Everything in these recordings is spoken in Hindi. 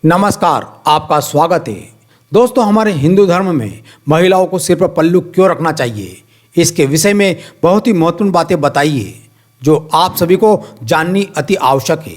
नमस्कार, आपका स्वागत है। दोस्तों, हमारे हिंदू धर्म में महिलाओं को सिर पर पल्लू क्यों रखना चाहिए, इसके विषय में बहुत ही महत्वपूर्ण बातें बताई है जो आप सभी को जाननी अति आवश्यक है।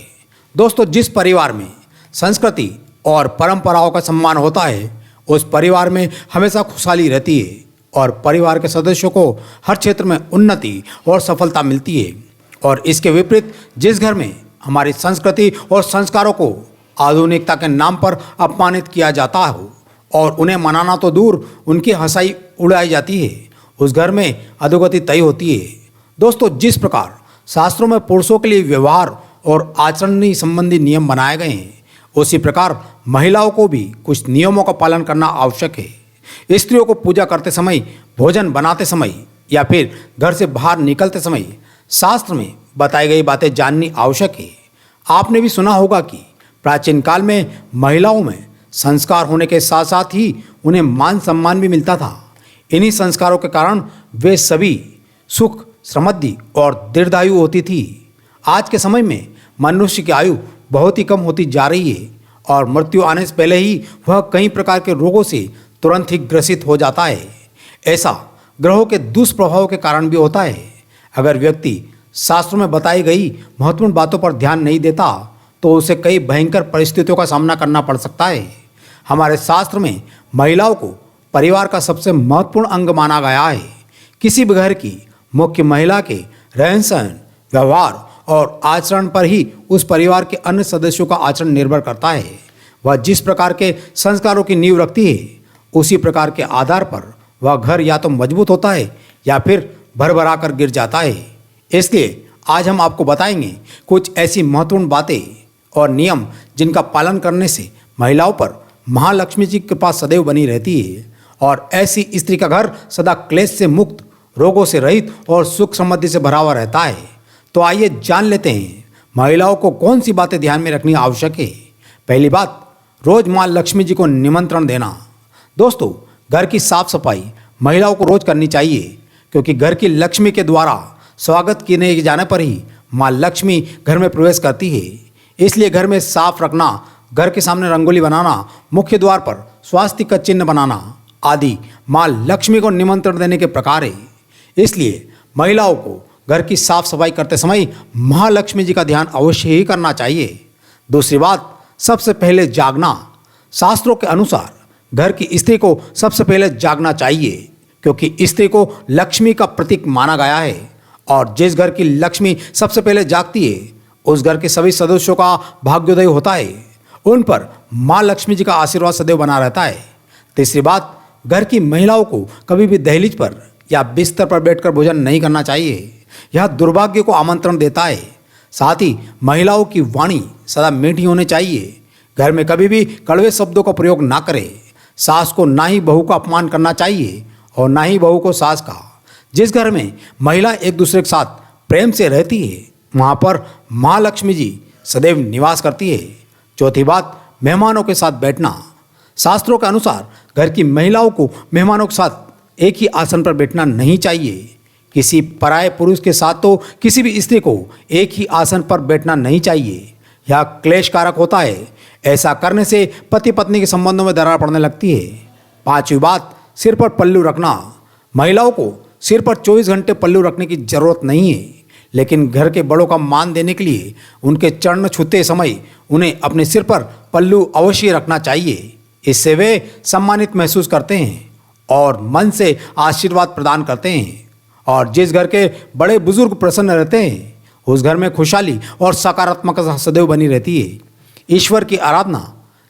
दोस्तों, जिस परिवार में संस्कृति और परंपराओं का सम्मान होता है उस परिवार में हमेशा खुशहाली रहती है और परिवार के सदस्यों को हर क्षेत्र में उन्नति और सफलता मिलती है। और इसके विपरीत जिस घर में हमारी संस्कृति और संस्कारों को आधुनिकता के नाम पर अपमानित किया जाता हो और उन्हें मनाना तो दूर, उनकी हंसाई उड़ाई जाती है, उस घर में अधोगति तय होती है। दोस्तों, जिस प्रकार शास्त्रों में पुरुषों के लिए व्यवहार और आचरण संबंधी नियम बनाए गए हैं, उसी प्रकार महिलाओं को भी कुछ नियमों का पालन करना आवश्यक है। स्त्रियों को पूजा करते समय, भोजन बनाते समय या फिर घर से बाहर निकलते समय शास्त्र में बताई गई बातें जाननी आवश्यक है। आपने भी सुना होगा कि प्राचीन काल में महिलाओं में संस्कार होने के साथ साथ ही उन्हें मान सम्मान भी मिलता था। इन्हीं संस्कारों के कारण वे सभी सुख, समृद्धि और दीर्घायु होती थी। आज के समय में मनुष्य की आयु बहुत ही कम होती जा रही है और मृत्यु आने से पहले ही वह कई प्रकार के रोगों से तुरंत ही ग्रसित हो जाता है। ऐसा ग्रहों के दुष्प्रभाव के कारण भी होता है। अगर व्यक्ति शास्त्रों में बताई गई महत्वपूर्ण बातों पर ध्यान नहीं देता तो उसे कई भयंकर परिस्थितियों का सामना करना पड़ सकता है। हमारे शास्त्र में महिलाओं को परिवार का सबसे महत्वपूर्ण अंग माना गया है। किसी भी घर की मुख्य महिला के रहन सहन, व्यवहार और आचरण पर ही उस परिवार के अन्य सदस्यों का आचरण निर्भर करता है। वह जिस प्रकार के संस्कारों की नींव रखती है, उसी प्रकार के आधार पर वह घर या तो मजबूत होता है या फिर भरभरा कर गिर जाता है। इसलिए आज हम आपको बताएंगे कुछ ऐसी महत्वपूर्ण बातें और नियम जिनका पालन करने से महिलाओं पर महालक्ष्मी जी की कृपा सदैव बनी रहती है और ऐसी स्त्री का घर सदा क्लेश से मुक्त, रोगों से रहित और सुख समृद्धि से भरा हुआ रहता है। तो आइए जान लेते हैं महिलाओं को कौन सी बातें ध्यान में रखनी आवश्यक है। पहली बात, रोज माँ लक्ष्मी जी को निमंत्रण देना। दोस्तों, घर की साफ सफाई महिलाओं को रोज करनी चाहिए क्योंकि घर की लक्ष्मी के द्वारा स्वागत किए जाने पर ही माँ लक्ष्मी घर में प्रवेश करती है। इसलिए घर में साफ रखना, घर के सामने रंगोली बनाना, मुख्य द्वार पर स्वास्तिक का चिन्ह बनाना आदि माँ लक्ष्मी को निमंत्रण देने के प्रकार है। इसलिए महिलाओं को घर की साफ सफाई करते समय महालक्ष्मी जी का ध्यान अवश्य ही करना चाहिए। दूसरी बात, सबसे पहले जागना। शास्त्रों के अनुसार घर की स्त्री को सबसे पहले जागना चाहिए क्योंकि स्त्री को लक्ष्मी का प्रतीक माना गया है और जिस घर की लक्ष्मी सबसे पहले जागती है उस घर के सभी सदस्यों का भाग्योदय होता है। उन पर माँ लक्ष्मी जी का आशीर्वाद सदैव बना रहता है। तीसरी बात, घर की महिलाओं को कभी भी दहलीज पर या बिस्तर पर बैठकर भोजन नहीं करना चाहिए। यह दुर्भाग्य को आमंत्रण देता है। साथ ही महिलाओं की वाणी सदा मीठी होनी चाहिए। घर में कभी भी कड़वे शब्दों का प्रयोग ना करें। सास को ना ही बहू का अपमान करना चाहिए और ना ही बहू को सास का। जिस घर में महिला एक दूसरे के साथ प्रेम से रहती है वहाँ पर माँ लक्ष्मी जी सदैव निवास करती है। चौथी बात, मेहमानों के साथ बैठना। शास्त्रों के अनुसार घर की महिलाओं को मेहमानों के साथ एक ही आसन पर बैठना नहीं चाहिए। किसी पराये पुरुष के साथ तो किसी भी स्त्री को एक ही आसन पर बैठना नहीं चाहिए। यह क्लेश कारक होता है। ऐसा करने से पति पत्नी के संबंधों में दरार पड़ने लगती है। पांचवी बात, सिर पर पल्लू रखना। महिलाओं को सिर पर 24 घंटे पल्लू रखने की जरूरत नहीं है, लेकिन घर के बड़ों का मान देने के लिए उनके चरण छूते समय उन्हें अपने सिर पर पल्लू अवश्य रखना चाहिए। इससे वे सम्मानित महसूस करते हैं और मन से आशीर्वाद प्रदान करते हैं। और जिस घर के बड़े बुजुर्ग प्रसन्न रहते हैं उस घर में खुशहाली और सकारात्मकता सदैव बनी रहती है। ईश्वर की आराधना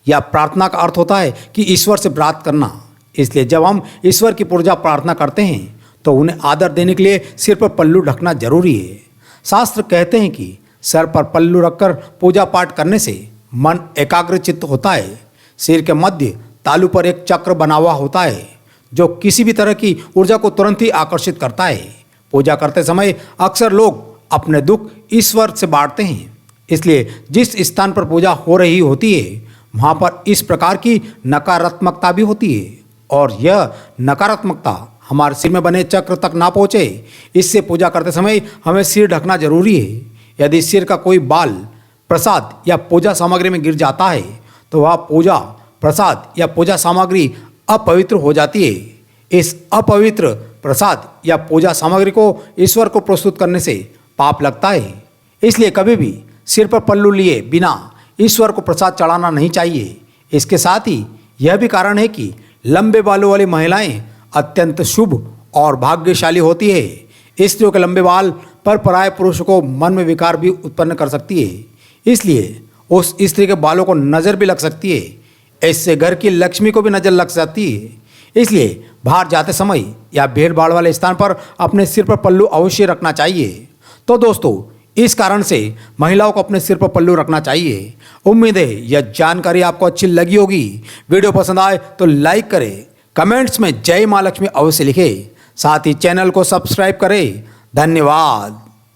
या प्रार्थना का अर्थ होता है कि ईश्वर से प्रार्थना करना। इसलिए जब हम ईश्वर की पूजा प्रार्थना करते हैं तो उन्हें आदर देने के लिए सिर पर पल्लू ढकना जरूरी है। शास्त्र कहते हैं कि सर पर पल्लू रखकर पूजा पाठ करने से मन एकाग्रचित्त होता है। सिर के मध्य तालू पर एक चक्र बना हुआ होता है जो किसी भी तरह की ऊर्जा को तुरंत ही आकर्षित करता है। पूजा करते समय अक्सर लोग अपने दुख ईश्वर से बांटते हैं। इसलिए जिस स्थान पर पूजा हो रही होती है वहाँ पर इस प्रकार की नकारात्मकता भी होती है और यह नकारात्मकता हमारे सिर में बने चक्र तक ना पहुँचे। इससे पूजा करते समय हमें सिर ढकना जरूरी है। यदि सिर का कोई बाल प्रसाद या पूजा सामग्री में गिर जाता है तो वह पूजा प्रसाद या पूजा सामग्री अपवित्र हो जाती है। इस अपवित्र प्रसाद या पूजा सामग्री को ईश्वर को प्रस्तुत करने से पाप लगता है। इसलिए कभी भी सिर पर पल्लू लिए बिना ईश्वर को प्रसाद चढ़ाना नहीं चाहिए। इसके साथ ही यह भी कारण है कि लंबे बालों वाली महिलाएं अत्यंत शुभ और भाग्यशाली होती है। स्त्रियों के लंबे बाल पर पराये पुरुष को मन में विकार भी उत्पन्न कर सकती है, इसलिए उस स्त्री के बालों को नज़र भी लग सकती है। इससे घर की लक्ष्मी को भी नज़र लग सकती है। इसलिए बाहर जाते समय या भीड़ भाड़ वाले स्थान पर अपने सिर पर पल्लू अवश्य रखना चाहिए। तो दोस्तों, इस कारण से महिलाओं को अपने सिर पर पल्लू रखना चाहिए। उम्मीद है यह जानकारी आपको अच्छी लगी होगी। वीडियो पसंद आए तो लाइक करें, कमेंट्स में जय मां लक्ष्मी अवश्य लिखें, साथ ही चैनल को सब्सक्राइब करें। धन्यवाद।